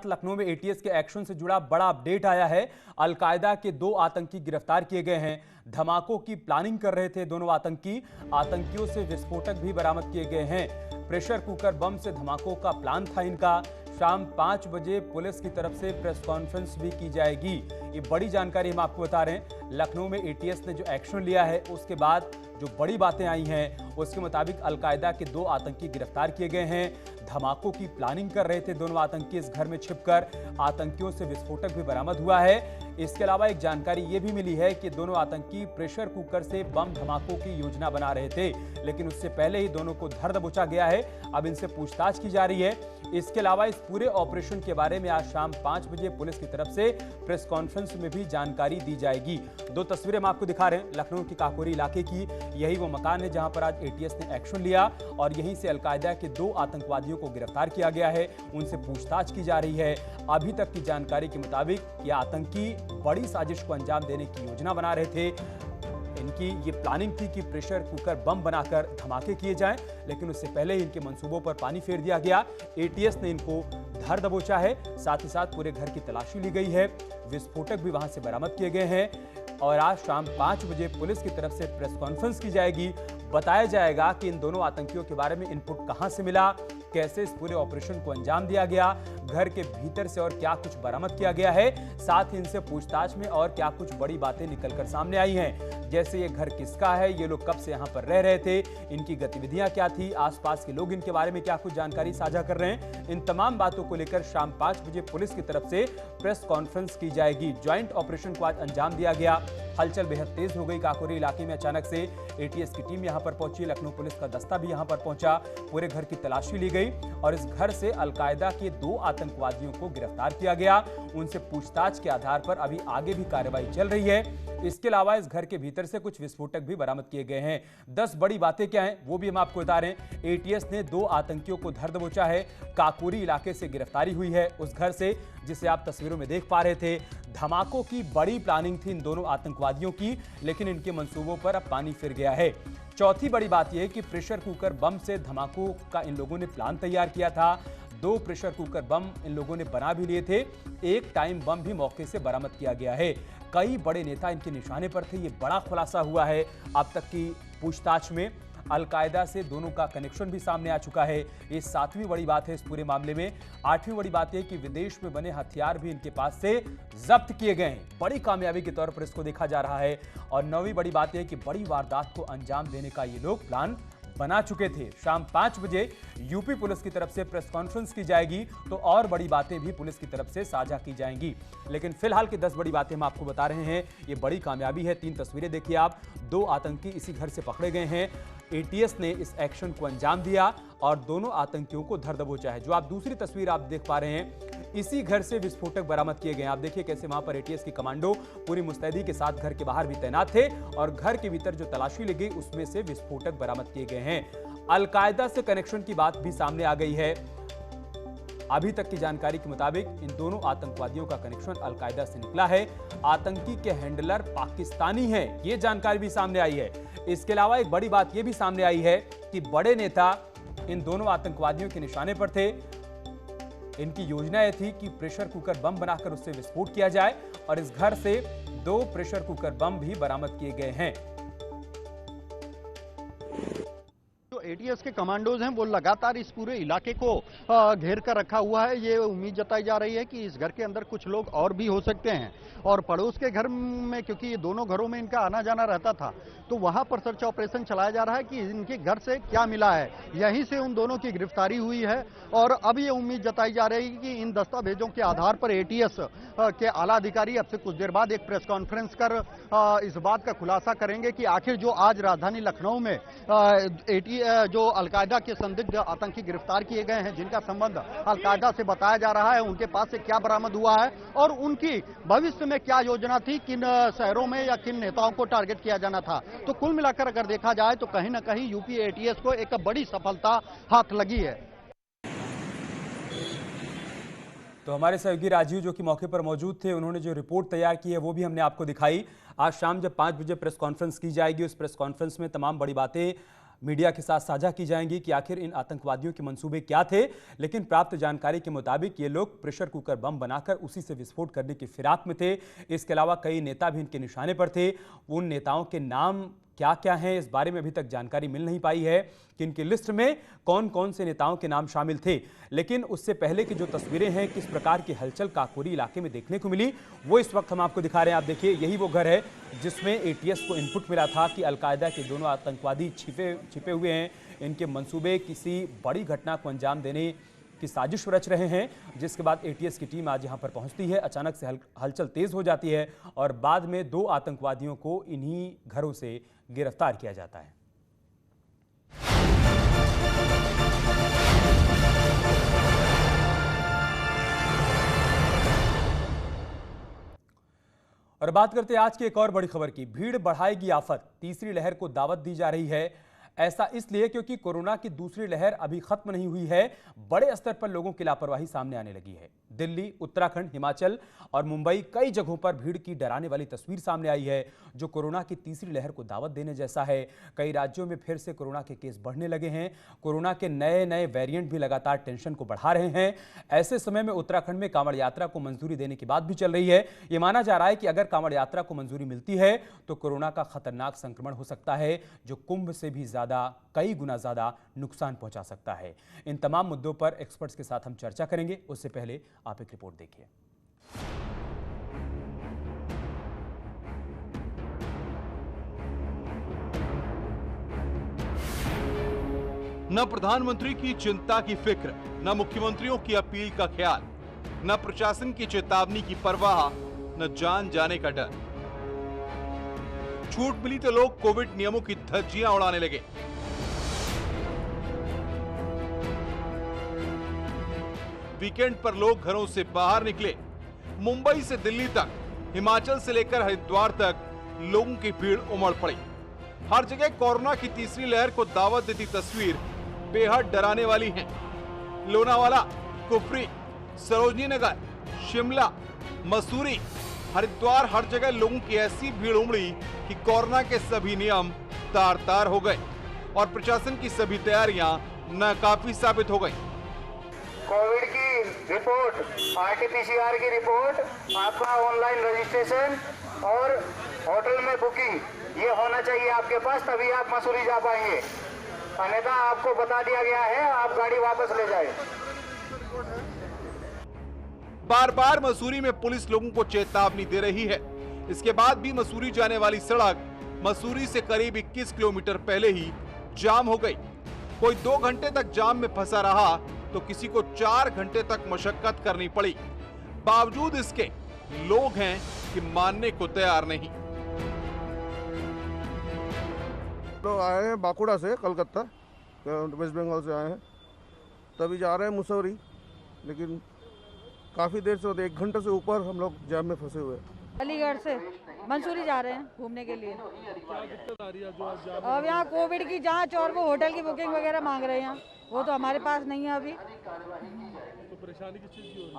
लखनऊ में एटीएस के एक्शन से जुड़ा बड़ा अपडेट आया है। अलकायदा के 2 आतंकी गिरफ्तार किए गए हैं। धमाकों की प्लानिंग कर रहे थे दोनों आतंकी। आतंकियों से विस्फोटक भी बरामद किए गए हैं। प्रेशर कुकर बम से धमाकों का प्लान था इनका। शाम 5 बजे पुलिस की तरफ से प्रेस कॉन्फ्रेंस भी की जाएगी। ये बड़ी जानकारी हम आपको बता रहे हैं। लखनऊ में एटीएस ने जो एक्शन लिया है उसके बाद जो बड़ी बातें आई हैं उसके मुताबिक अलकायदा के 2 आतंकी गिरफ्तार किए गए हैं। धमाकों की प्लानिंग कर रहे थे दोनों आतंकी इस घर में छिपकर। आतंकियों से विस्फोटक भी बरामद हुआ है। इसके अलावा एक जानकारी ये भी मिली है कि दोनों आतंकी प्रेशर कुकर से बम धमाकों की योजना बना रहे थे, लेकिन उससे पहले ही दोनों को धर दबोचा गया है। अब इनसे पूछताछ की जा रही है। इसके अलावा इस पूरे ऑपरेशन के बारे में आज शाम 5 बजे पुलिस की तरफ से प्रेस कॉन्फ्रेंस में भी जानकारी दी जाएगी। 2 तस्वीरें हम आपको दिखा रहे हैं लखनऊ के काकोरी इलाके की। यही वो मकान है जहां पर आज एटीएस ने एक्शन लिया और यहीं से अलकायदा के 2 आतंकवादियों को गिरफ्तार किया गया है। उनसे पूछताछ की जा रही है। अभी तक की जानकारी के मुताबिक ये आतंकी बड़ी साजिश को अंजाम देने की योजना बना रहे थे। इनकी ये प्लानिंग थी कि प्रेशर कुकर बम बनाकर धमाके किए जाएं, लेकिन उससे पहले ही इनके मंसूबों पर पानी फेर दिया गया। एटीएस ने इनको धर दबोचा है। साथ ही साथ पूरे घर की तलाशी ली गई है। विस्फोटक भी वहां से बरामद किए गए हैं और आज शाम 5 बजे पुलिस की तरफ से प्रेस कॉन्फ्रेंस की जाएगी। बताया जाएगा कि इन दोनों आतंकियों के बारे में इनपुट कहां से मिला, कैसे इस पूरे ऑपरेशन को अंजाम दिया गया, घर के भीतर से और क्या कुछ बरामद किया गया है। साथ ही इनसे पूछताछ में और क्या कुछ बड़ी बातें निकलकर सामने आई हैं, जैसे ये घर किसका है, ये लोग कब से यहाँ पर रह रहे थे, इनकी गतिविधियां क्या थी, आसपास के लोग इनके बारे में क्या कुछ जानकारी साझा कर रहे हैं। इन तमाम बातों को लेकर शाम 5 बजे पुलिस की तरफ से प्रेस कॉन्फ्रेंस की जाएगी। ज्वाइंट ऑपरेशन को आज अंजाम दिया गया। हलचल बेहद तेज हो गई। काकोरी इलाके में अचानक से एटीएस की टीम यहां पर पहुंची। लखनऊ पुलिस का दस्ता भी यहां पर पहुंचा। पूरे घर की तलाशी ली गई और इस घर से अलकायदा के 2 आतंकवादियों को गिरफ्तार किया गया। उनसे पूछताछ के आधार पर अभी आगे भी कार्रवाई चल रही है। इसके अलावा इस घर के भीतर से कुछ विस्फोटक भी बरामद किए गए हैं। 10 बड़ी बातें क्या हैं वो भी हम आपको बता रहे हैं। एटीएस ने 2 आतंकियों को धर दबोचा है। काकोरी इलाके से गिरफ्तारी हुई है उस घर से जिसे आप तस्वीरों में देख पा रहे थे। धमाकों की बड़ी प्लानिंग थी इन दोनों आतंकवादियों की, लेकिन इनके मंसूबों पर अब पानी फिर गया है। चौथी बड़ी बात यह है कि प्रेशर कुकर बम से धमाकों का इन लोगों ने प्लान तैयार किया था। 2 प्रेशर कुकर बम इन लोगों ने बना भी लिए थे। एक टाइम बम भी मौके से बरामद किया गया है। कई बड़े नेता इनके निशाने पर थे। ये बड़ा खुलासा हुआ है अब तक की पूछताछ में। अलकायदा से दोनों का कनेक्शन भी सामने आ चुका है। ये 7वीं बड़ी बात है इस पूरे मामले में। 8वीं बड़ी बात है कि विदेश में बने हथियार भी इनके पास से जब्त किए गए हैं। बड़ी कामयाबी के तौर पर इसको देखा जा रहा है। और 9वीं बड़ी बात है कि बड़ी वारदात को अंजाम देने का ये लोग प्लान बना चुके थे। शाम 5 बजे यूपी पुलिस की तरफ से प्रेस कॉन्फ्रेंस की जाएगी तो और बड़ी बातें भी पुलिस की तरफ से साझा की जाएंगी। लेकिन फिलहाल की 10 बड़ी बातें हम आपको बता रहे हैं। ये बड़ी कामयाबी है। 3 तस्वीरें देखिए आप। 2 आतंकी इसी घर से पकड़े गए हैं। एटीएस ने इस एक्शन को अंजाम दिया और दोनों आतंकियों को धर दबोचा है। जो आप दूसरी तस्वीर आप देख पा रहे हैं, इसी घर से विस्फोटक बरामद किए गए। आप देखिए कैसे वहां पर एटीएस के कमांडो पूरी मुस्तैदी के साथ घर के बाहर भी तैनात थे और घर के भीतर जो तलाशी ली गई उसमें से विस्फोटक बरामद किए गए हैं। अलकायदा से कनेक्शन की बात भी सामने आ गई है। अभी तक की जानकारी के मुताबिक इन दोनों आतंकवादियों का कनेक्शन अलकायदा से निकला है। आतंकी के हैंडलर पाकिस्तानी हैं, ये जानकारी भी सामने आई है। इसके अलावा एक बड़ी बात यह भी सामने आई है कि बड़े नेता इन दोनों आतंकवादियों के निशाने पर थे। इनकी योजना यह थी कि प्रेशर कुकर बम बनाकर उससे विस्फोट किया जाए और इस घर से 2 प्रेशर कुकर बम भी बरामद किए गए हैं। एटीएस के कमांडोज हैं वो लगातार इस पूरे इलाके को घेर कर रखा हुआ है। ये उम्मीद जताई जा रही है कि इस घर के अंदर कुछ लोग और भी हो सकते हैं और पड़ोस के घर में, क्योंकि ये दोनों घरों में इनका आना जाना रहता था, तो वहां पर सर्च ऑपरेशन चलाया जा रहा है कि इनके घर से क्या मिला है। यहीं से उन दोनों की गिरफ्तारी हुई है और अब ये उम्मीद जताई जा रही है कि इन दस्तावेजों के आधार पर एटीएस के आला अधिकारी अब से कुछ देर बाद एक प्रेस कॉन्फ्रेंस कर इस बात का खुलासा करेंगे कि आखिर जो आज राजधानी लखनऊ में जो अलकायदा के संदिग्ध आतंकी गिरफ्तार किए गए हैं, जिनका संबंध अलकायदा से बताया जा रहा है, उनके पास से क्या बरामद हुआ है और उनकी भविष्य में क्या योजना थी, किन शहरों में या किन नेताओं को टारगेट किया जाना था। तो कुल मिलाकर अगर देखा जाए तो कहीं ना कहीं यूपी एटीएस को एक बड़ी सफलता हाथ लगी है। तो हमारे सहयोगी राजीव जो कि मौके पर मौजूद थे, उन्होंने जो रिपोर्ट तैयार की है वो भी हमने आपको दिखाई। आज शाम जब 5 बजे प्रेस कॉन्फ्रेंस की जाएगी, उस प्रेस कॉन्फ्रेंस में तमाम बड़ी बातें मीडिया के साथ साझा की जाएंगी कि आखिर इन आतंकवादियों के मंसूबे क्या थे। लेकिन प्राप्त जानकारी के मुताबिक ये लोग प्रेशर कुकर बम बनाकर उसी से विस्फोट करने की फिराक में थे। इसके अलावा कई नेता भी इनके निशाने पर थे। उन नेताओं के नाम क्या क्या हैं, इस बारे में अभी तक जानकारी मिल नहीं पाई है कि इनकी लिस्ट में कौन कौन से नेताओं के नाम शामिल थे। लेकिन उससे पहले की जो तस्वीरें हैं, किस प्रकार की हलचल काकोरी इलाके में देखने को मिली, वो इस वक्त हम आपको दिखा रहे हैं। आप देखिए, यही वो घर है जिसमें एटीएस को इनपुट मिला था कि अलकायदा के दोनों आतंकवादी छिपे हुए हैं। इनके मंसूबे किसी बड़ी घटना को अंजाम देने की साजिश रच रहे हैं, जिसके बाद एटीएस की टीम आज यहां पर पहुंचती है। अचानक से हलचल तेज हो जाती है और बाद में 2 आतंकवादियों को इन्हीं घरों से गिरफ्तार किया जाता है। और बात करते हैं आज की एक और बड़ी खबर की। भीड़ बढ़ाएगी आफत, तीसरी लहर को दावत दी जा रही है। ऐसा इसलिए क्योंकि कोरोना की दूसरी लहर अभी खत्म नहीं हुई है। बड़े स्तर पर लोगों की लापरवाही सामने आने लगी है। दिल्ली, उत्तराखंड, हिमाचल और मुंबई कई जगहों पर भीड़ की डराने वाली तस्वीर सामने आई है, जो कोरोना की तीसरी लहर को दावत देने जैसा है। कई राज्यों में फिर से कोरोना के केस बढ़ने लगे हैं। कोरोना के नए नए वेरिएंट भी लगातार टेंशन को बढ़ा रहे हैं। ऐसे समय में उत्तराखंड में कांवड़ यात्रा को मंजूरी देने की बात भी चल रही है। ये माना जा रहा है कि अगर कांवड़ यात्रा को मंजूरी मिलती है तो कोरोना का खतरनाक संक्रमण हो सकता है, जो कुंभ से भी कई गुना ज्यादा नुकसान पहुंचा सकता है। इन तमाम मुद्दों पर एक्सपर्ट्स के साथ हम चर्चा करेंगे। उससे पहले आप एक रिपोर्ट देखिए। न प्रधानमंत्री की चिंता की फिक्र, न मुख्यमंत्रियों की अपील का ख्याल, न प्रशासन की चेतावनी की परवाह, न जान जाने का डर। छूट मिली तो लोग कोविड नियमों की धज्जियां उड़ाने लगे। वीकेंड पर लोग घरों से बाहर निकले। मुंबई से दिल्ली तक, हिमाचल से लेकर हरिद्वार तक लोगों की भीड़ उमड़ पड़ी। हर जगह कोरोना की तीसरी लहर को दावत देती तस्वीर बेहद डराने वाली है। लोनावाला, कुफरी, सरोजनी नगर, शिमला, मसूरी, हरिद्वार, हर जगह लोगों की ऐसी भीड़ उमड़ी कि कोरोना के सभी नियम तार तार हो गए और प्रशासन की सभी तैयारियां नाकाफी साबित हो गई। कोविड की रिपोर्ट, आरटीपीसीआर की रिपोर्ट, आपका ऑनलाइन रजिस्ट्रेशन और होटल में बुकिंग, ये होना चाहिए आपके पास, तभी आप मसूरी जा पाएंगे। अन्यथा आपको बता दिया गया है, आप गाड़ी वापस ले जाए। बार बार मसूरी में पुलिस लोगों को चेतावनी दे रही है। इसके बाद भी मसूरी जाने वाली सड़क मसूरी से करीब 21 किलोमीटर पहले ही जाम हो गई। कोई 2 घंटे तक जाम में फंसा रहा तो किसी को 4 घंटे तक मशक्कत करनी पड़ी। बावजूद इसके लोग हैं कि मानने को तैयार नहीं। लोग आए हैं बांकुड़ा से, कलकत्ता, वेस्ट बंगाल से आए हैं, तभी जा रहे हैं मुसौरी, लेकिन काफ़ी देर से, 1 घंटे से ऊपर हम लोग जाम में फंसे हुए हैं। अलीगढ़ से मंसूरी जा रहे हैं घूमने के लिए। अब यहाँ कोविड की जांच और वो होटल की बुकिंग वगैरह मांग रहे हैं, वो तो हमारे पास नहीं है अभी। तो परेशानी किस चीज़ की हो रही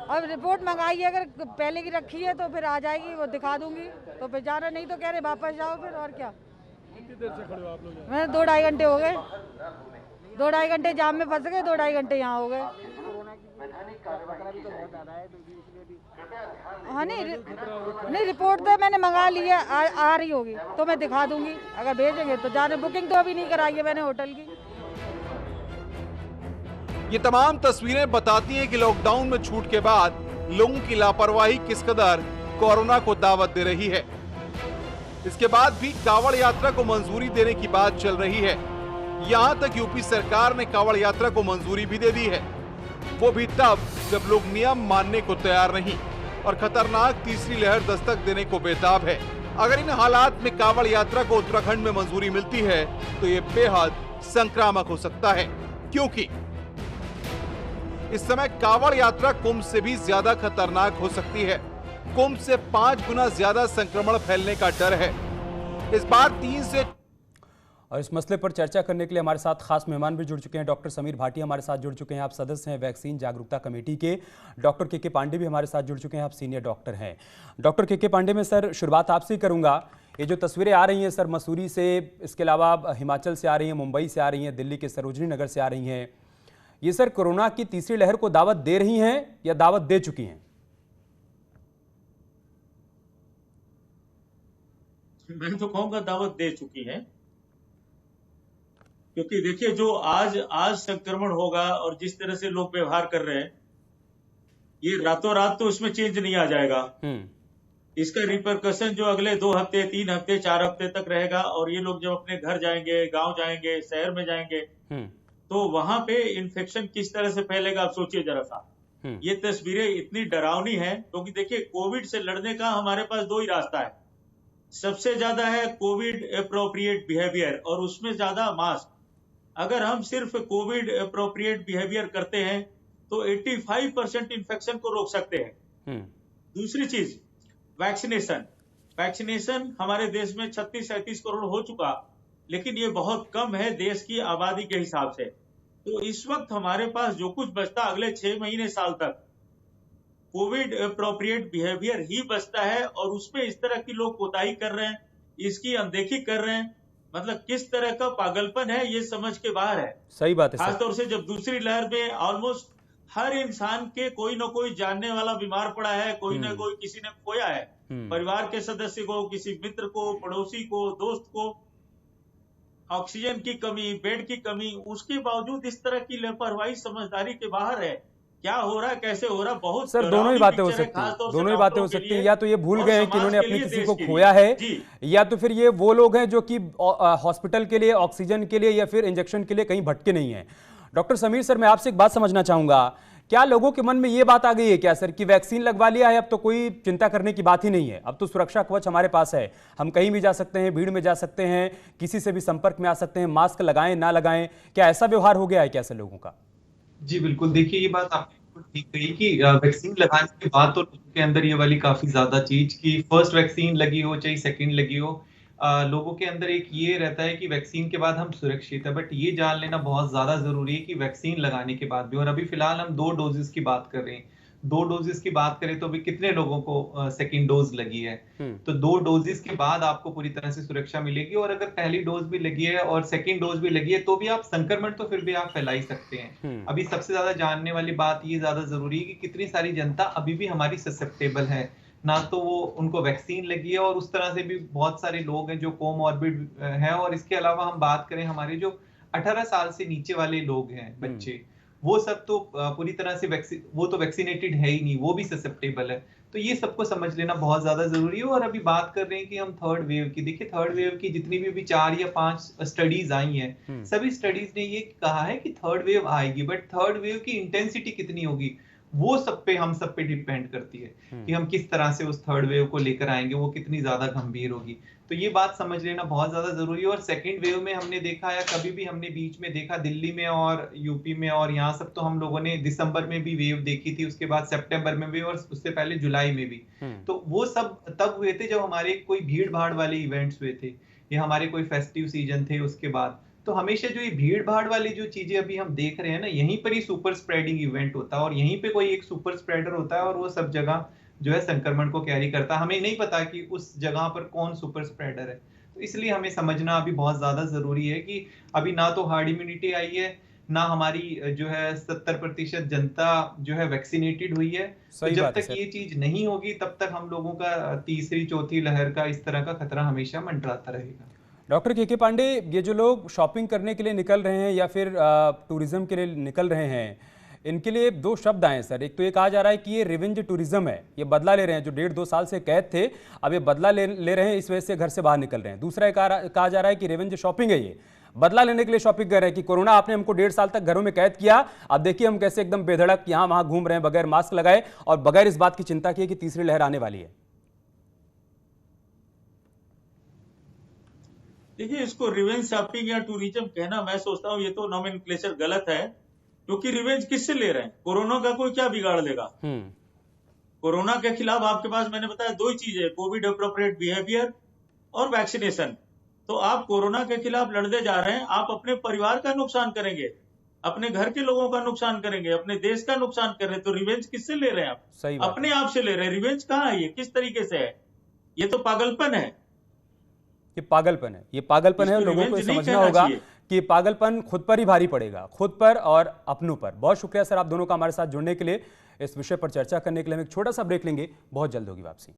है? अब रिपोर्ट मंगाई है, अगर पहले की रखी है तो फिर आ जाएगी, वो दिखा दूंगी तो फिर जाना, नहीं तो कह रहे वापस जाओ फिर, और क्या। कितनी देर से खड़े हो आप लोग यहाँ? मैं 2-2.5 घंटे हो गए, 2-2.5 घंटे जाम में फंस गए, 2-2.5 घंटे यहाँ हो गए। हाँ नहीं रिपोर्ट तो मैंने मंगा ली है, आ रही होगी तो मैं दिखा दूंगी, अगर भेजेंगे तो जाने। बुकिंग तो अभी नहीं कराई है मैंने होटल की। ये तमाम तस्वीरें बताती हैं कि लॉकडाउन में छूट के बाद लोगों की लापरवाही किस कदर कोरोना को दावत दे रही है। इसके बाद भी कांवड़ यात्रा को मंजूरी देने की बात चल रही है। यहाँ तक यूपी सरकार ने कांवड़ यात्रा को मंजूरी भी दे दी है, वो भी तब जब लोग नियम मानने को तैयार नहीं और खतरनाक तीसरी लहर दस्तक देने को बेताब है। अगर इन हालात में कांवड़ यात्रा को उत्तराखंड में मंजूरी मिलती है तो ये बेहद संक्रामक हो सकता है, क्योंकि इस समय कांवड़ यात्रा कुंभ से भी ज्यादा खतरनाक हो सकती है। कुंभ से 5 गुना ज्यादा संक्रमण फैलने का डर है। इस बार 3 से और इस मसले पर चर्चा करने के लिए हमारे साथ खास मेहमान भी जुड़ चुके हैं। डॉक्टर समीर भाटिया हमारे साथ जुड़ चुके हैं, आप सदस्य हैं वैक्सीन जागरूकता कमेटी के। डॉक्टर के पांडे भी हमारे साथ जुड़ चुके हैं, आप सीनियर डॉक्टर हैं। डॉक्टर के पांडे, में सर शुरुआत आपसे ही करूंगा। ये जो तस्वीरें आ रही हैं सर मसूरी से, इसके अलावा हिमाचल से आ रही हैं, मुंबई से आ रही हैं, दिल्ली के सरोजनी नगर से आ रही हैं, ये सर कोरोना की तीसरी लहर को दावत दे रही हैं या दावत दे चुकी हैं? मैं तो कहूंगा दावत दे चुकी है, क्योंकि देखिए जो आज संक्रमण होगा और जिस तरह से लोग व्यवहार कर रहे हैं, ये रातों रात तो इसमें चेंज नहीं आ जाएगा। इसका रिपरकशन जो अगले 2 हफ्ते, 3 हफ्ते, 4 हफ्ते तक रहेगा। और ये लोग जब अपने घर जाएंगे, गांव जाएंगे, शहर में जाएंगे, तो वहां पे इन्फेक्शन किस तरह से फैलेगा आप सोचिए जरा सा। ये तस्वीरें इतनी डरावनी है, क्योंकि देखिए कोविड से लड़ने का हमारे पास 2 ही रास्ता है। सबसे ज्यादा है कोविड अप्रोप्रिएट बिहेवियर, और उसमें ज्यादा मास्क। अगर हम सिर्फ कोविड अप्रोप्रिएट बिहेवियर करते हैं तो 85% इन्फेक्शन को रोक सकते हैं। दूसरी चीज वैक्सीनेशन हमारे देश में 36-37 करोड़ हो चुका, लेकिन ये बहुत कम है देश की आबादी के हिसाब से। तो इस वक्त हमारे पास जो कुछ बचता अगले 6 महीने साल तक कोविड अप्रोप्रिएट बिहेवियर ही बचता है, और उसमें इस तरह की लोग कोताही कर रहे हैं, इसकी अनदेखी कर रहे हैं। मतलब किस तरह का पागलपन है ये समझ के बाहर है। सही बात है। खासतौर से जब दूसरी लहर में ऑलमोस्ट हर इंसान के कोई न कोई जानने वाला बीमार पड़ा है, कोई न कोई किसी ने खोया है, परिवार के सदस्य को, किसी मित्र को, पड़ोसी को, दोस्त को। ऑक्सीजन की कमी, बेड की कमी, उसके बावजूद इस तरह की लापरवाही समझदारी के बाहर है। क्या हो रहा है, कैसे हो रहा है, बहुत सर दोनों ही बातें हो सकती हैं, दोनों ही बातें हो सकती हैं। या तो ये भूल गए हैं कि इन्होंने अपनी किसी को खोया है, या तो फिर ये वो लोग हैं जो कि हॉस्पिटल के लिए, ऑक्सीजन के लिए या फिर इंजेक्शन के लिए कहीं भटके नहीं है। डॉक्टर समीर सर, मैं आपसे एक बात समझना चाहूंगा, क्या लोगों के मन में ये बात आ गई है क्या सर कि वैक्सीन लगवा लिया है, अब तो कोई चिंता करने की बात ही नहीं है, अब तो सुरक्षा कवच हमारे पास है, हम कहीं भी जा सकते हैं, भीड़ में जा सकते हैं, किसी से भी संपर्क में आ सकते हैं, मास्क लगाएं ना लगाएं, क्या ऐसा व्यवहार हो गया है क्या सर लोगों का? जी बिल्कुल, देखिए ये बात आपने ठीक कही कि वैक्सीन लगाने के बाद तो लोगों के अंदर ये वाली काफी ज्यादा चीज की फर्स्ट वैक्सीन लगी हो चाहे सेकंड लगी हो, लोगों के अंदर एक ये रहता है कि वैक्सीन के बाद हम सुरक्षित है। बट ये जान लेना बहुत ज्यादा जरूरी है कि वैक्सीन लगाने के बाद भी, और अभी फिलहाल हम 2 डोजेस की बात कर रहे हैं, 2 डोजेस की बात करें तो अभी कितने लोगों को सेकंड डोज लगी है, तो 2 डोजेस के बाद आपको पूरी तरह से सुरक्षा मिलेगी। और अगर पहली डोज भी लगी है और सेकंड डोज भी लगी है तो भी आप संक्रमण तो फिर भी आप फैला ही सकते हैं। अभी सबसे ज्यादा जानने वाली बात ये ज्यादा जरूरी है कि कितनी सारी जनता अभी भी हमारी ससेप्टेबल है, ना तो वो उनको वैक्सीन लगी है, और उस तरह से भी बहुत सारे लोग हैं जो कोमॉर्बिड हैं। और इसके अलावा हम बात करें हमारे जो 18 साल से नीचे वाले लोग हैं, बच्चे, वो सब तो पूरी तरह से वो तो वैक्सीनेटेड है ही नहीं, वो भी ससेप्टेबल है। तो ये सबको समझ लेना बहुत ज्यादा जरूरी है। और अभी बात कर रहे हैं कि हम थर्ड वेव की, देखिए थर्ड वेव की जितनी भी 4 या 5 स्टडीज आई हैं, सभी स्टडीज ने ये कहा है कि थर्ड वेव आएगी, बट थर्ड वेव की इंटेंसिटी कितनी होगी वो हम सब पे डिपेंड करती है कि हम किस तरह से उस थर्ड वेव को लेकर आएंगे, वो कितनी ज्यादा गंभीर होगी। तो ये बात समझ लेना बहुत ज्यादा जरूरी है। और सेकंड वेव में हमने देखा, या कभी भी हमने बीच में देखा, दिल्ली में और यूपी में और यहाँ सब, तो हम लोगों ने दिसंबर में भी वेव देखी थी, उसके बाद सितंबर में भी, और उससे पहले जुलाई में भी। तो वो सब तब हुए थे जब हमारे कोई भीड़ भाड़ वाले इवेंट्स हुए थे, या हमारे कोई फेस्टिव सीजन थे उसके बाद। तो हमेशा जो ये भीड़ भाड़ वाली जो चीजें अभी हम देख रहे हैं ना, यहीं पर ही सुपर स्प्रेडिंग इवेंट होता है, और यहीं पे कोई एक सुपर स्प्रेडर होता है, और वो सब जगह जो है संक्रमण को कैरी करता है। हमें नहीं पता कि उस जगह पर कौन सुपर स्प्रेडर है। तो इसलिए हमें समझना अभी बहुत ज्यादा जरूरी है कि अभी ना तो हार्ड इम्यूनिटी आई है, ना हमारी जो है 70% जनता जो है वैक्सीनेटेड हुई है। तो जब तक ये चीज नहीं होगी तब तक हम लोगों का तीसरी चौथी लहर का इस तरह का खतरा हमेशा मंडराता रहेगा। डॉक्टर के पांडे, ये जो लोग शॉपिंग करने के लिए निकल रहे हैं या फिर टूरिज्म के लिए निकल रहे हैं, इनके लिए 2 शब्द आए सर। एक तो ये कहा जा रहा है कि ये रिवेंज टूरिज्म है, ये बदला ले रहे हैं, जो 1.5-2 साल से कैद थे अब ये बदला ले रहे हैं, इस वजह से घर से बाहर निकल रहे हैं। दूसरा ये कहा जा रहा है कि रिवेंज शॉपिंग है, ये बदला लेने के लिए शॉपिंग कर रहे हैं कि कोरोना आपने हमको 1.5 साल तक घरों में कैद किया, अब देखिए हम कैसे एकदम बेधड़क यहाँ वहां घूम रहे हैं बगैर मास्क लगाए और बगैर इस बात की चिंता किए कि तीसरी लहर आने वाली है। देखिए, इसको रिवेंज शॉपिंग या टूरिज्म कहना, मैं सोचता हूँ ये तो नॉमेनक्लेचर गलत है, क्योंकि रिवेंज किससे ले रहे हैं? कोरोना का कोई क्या बिगाड़ लेगा? कोरोना के खिलाफ आपके पास मैंने बताया 2 ही चीजें, कोविड अप्रोप्रिएट बिहेवियर और वैक्सीनेशन। तो आप कोरोना के खिलाफ लड़ने जा रहे हैं, आप अपने परिवार का नुकसान करेंगे, अपने घर के लोगों का नुकसान करेंगे, अपने देश का नुकसान कर रहे हैं। तो रिवेंज किससे ले रहे हैं आप? सही अपने आप से ले रहे हैं। रिवेंज कहाँ है? ये किस तरीके से है? ये तो पागलपन है। ये पागलपन है, ये पागलपन है। लोगों को समझना होगा कि पागलपन खुद पर ही भारी पड़ेगा, खुद पर और अपनों पर। बहुत शुक्रिया सर आप दोनों का हमारे साथ जुड़ने के लिए। इस विषय पर चर्चा करने के लिए हम एक छोटा सा ब्रेक लेंगे, बहुत जल्द होगी वापसी।